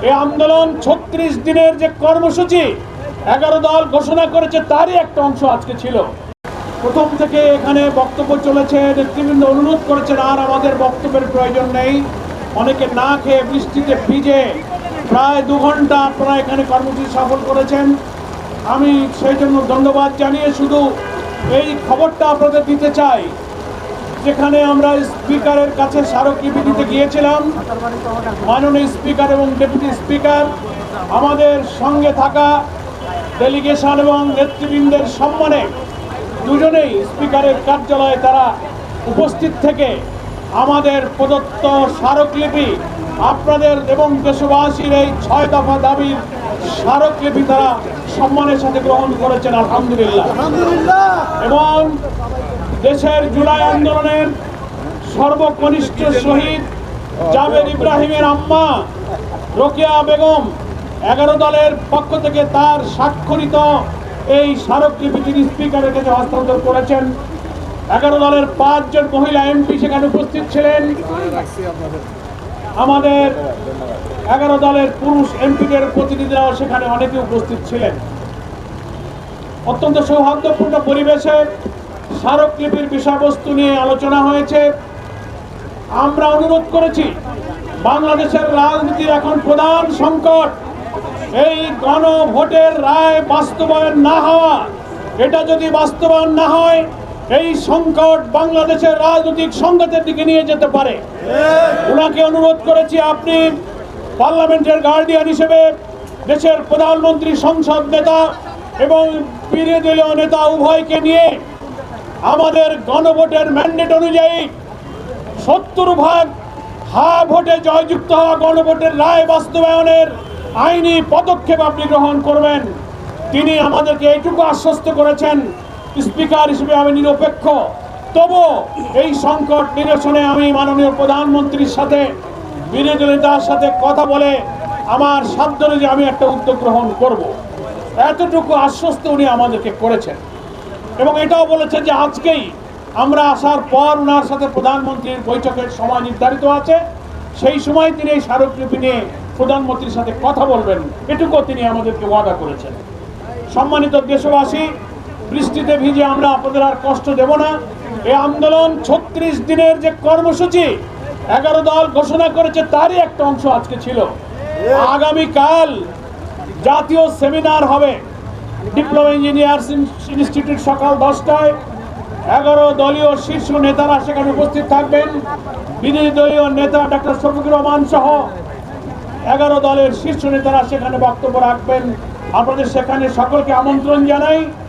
এই আন্দোলন ৩৬ দিনের যে কর্মসূচি ১১ দল ঘোষণা করেছে তারই একটা অংশ আজকে ছিল। প্রথম থেকে এখানে বক্তব্য চলেছে, নেতৃবৃন্দ অনুরোধ করেছেন আর আমাদের বক্তব্যের প্রয়োজন নেই। অনেকে না খেয়ে বৃষ্টিতে ভিজে প্রায় ২ ঘন্টা আপনারা এখানে কর্মসূচি সফল করেছেন। আমি সেই জন্য ধন্যবাদ জানিয়ে শুধু এই খবরটা আপনাদের দিতে চাই, যেখানে আমরা স্পিকারের কাছে স্মারকলিপি দিতে গিয়েছিলাম, মাননীয় স্পিকার এবং ডেপুটি স্পিকার আমাদের সঙ্গে থাকা ডেলিগেশন এবং নেতৃবৃন্দের সম্মানে দুজনেই স্পিকারের কার্যালয়ে তারা উপস্থিত থেকে আমাদের প্রদত্ত স্মারকলিপি আপনাদের এবং দেশবাসীর এই ৬ দফা দাবির স্মারকলিপি তারা সম্মানের সাথে গ্রহণ করেছেন, আলহামদুলিল্লাহ। এবং দেশের জুলাই আন্দোলনের সর্বকনিষ্ঠ শহীদ জাবের ইব্রাহিমের আম্মা রোকেয়া বেগম ১১ দলের পক্ষ থেকে তার স্বাক্ষরিত এই স্মারকলিপি তিনি স্পিকারের কাছে হস্তান্তর করেছেন। ১১ দলের ৫ জন মহিলা এমপি সেখানে উপস্থিত ছিলেন। আমাদের ১১ দলের পুরুষ এমপিদের প্রতিনিধিরাও সেখানে অনেকে উপস্থিত ছিলেন। অত্যন্ত সৌহার্দ্যপূর্ণ পরিবেশে স্মারকলিপির বিষয়বস্তু নিয়ে আলোচনা হয়েছে। আমরা অনুরোধ করেছি, বাংলাদেশের রাজনীতির এখন প্রধান সংকট এই গণভোটের রায় বাস্তবায়ন না হওয়া। এটা যদি বাস্তবায়ন না হয় এই সংকট বাংলাদেশের রাজনৈতিক সংঘাতের দিকে নিয়ে যেতে পারে। ওনাকে অনুরোধ করেছি, আপনি পার্লামেন্টের গার্ডিয়ান হিসেবে দেশের প্রধানমন্ত্রী, সংসদ নেতা এবং বিরোধী দলীয় নেতা উভয়কে নিয়ে আমাদের গণভোটের ম্যান্ডেট অনুযায়ী ৭০% হ্যাঁ ভোটে জয়যুক্ত হওয়া গণভোটের রায় বাস্তবায়নের আইনি পদক্ষেপ আপনি গ্রহণ করবেন। তিনি আমাদেরকে এইটুকু আশ্বস্ত করেছেন, স্পিকার হিসেবে আমি নিরপেক্ষ, তবু এই সংকট নিরসনে আমি মাননীয় প্রধানমন্ত্রীর সাথে বিরোধী নেতার সাথে কথা বলে আমার সাধ্য অনুযায়ী আমি একটা উদ্যোগ গ্রহণ করব। এতটুকু আশ্বস্ত উনি আমাদেরকে করেছেন এবং এটাও বলেছেন যে আজকেই আমরা আসার পর ওনার সাথে প্রধানমন্ত্রীর বৈঠকের সময় নির্ধারিত আছে, সেই সময় তিনি এই স্মারকলিপি নিয়ে প্রধানমন্ত্রীর সাথে কথা বলবেন, এটুকু তিনি আমাদেরকে ওয়াদা করেছেন। সম্মানিত দেশবাসী, বৃষ্টিতে ভিজে আমরা আপনাদের আর কষ্ট দেব না। এই আন্দোলন ৩৬ দিনের যে কর্মসূচি ১১ দল ঘোষণা করেছে তারই একটা অংশ আজকে ছিল। আগামীকাল জাতীয় সেমিনার হবে ডিপ্লোমা ইঞ্জিনিয়ার্স ইনস্টিটিউট সকাল 10টায়। ১১ দলীয় শীর্ষ নেতারা সেখানে উপস্থিত থাকবেন। বিরোধী দলীয় নেতা ডক্টর শফিকুর রহমান সহ ১১ দলের শীর্ষ নেতারা সেখানে বক্তব্য রাখবেন। আপনাদের সেখানে সকলকে আমন্ত্রণ জানাই।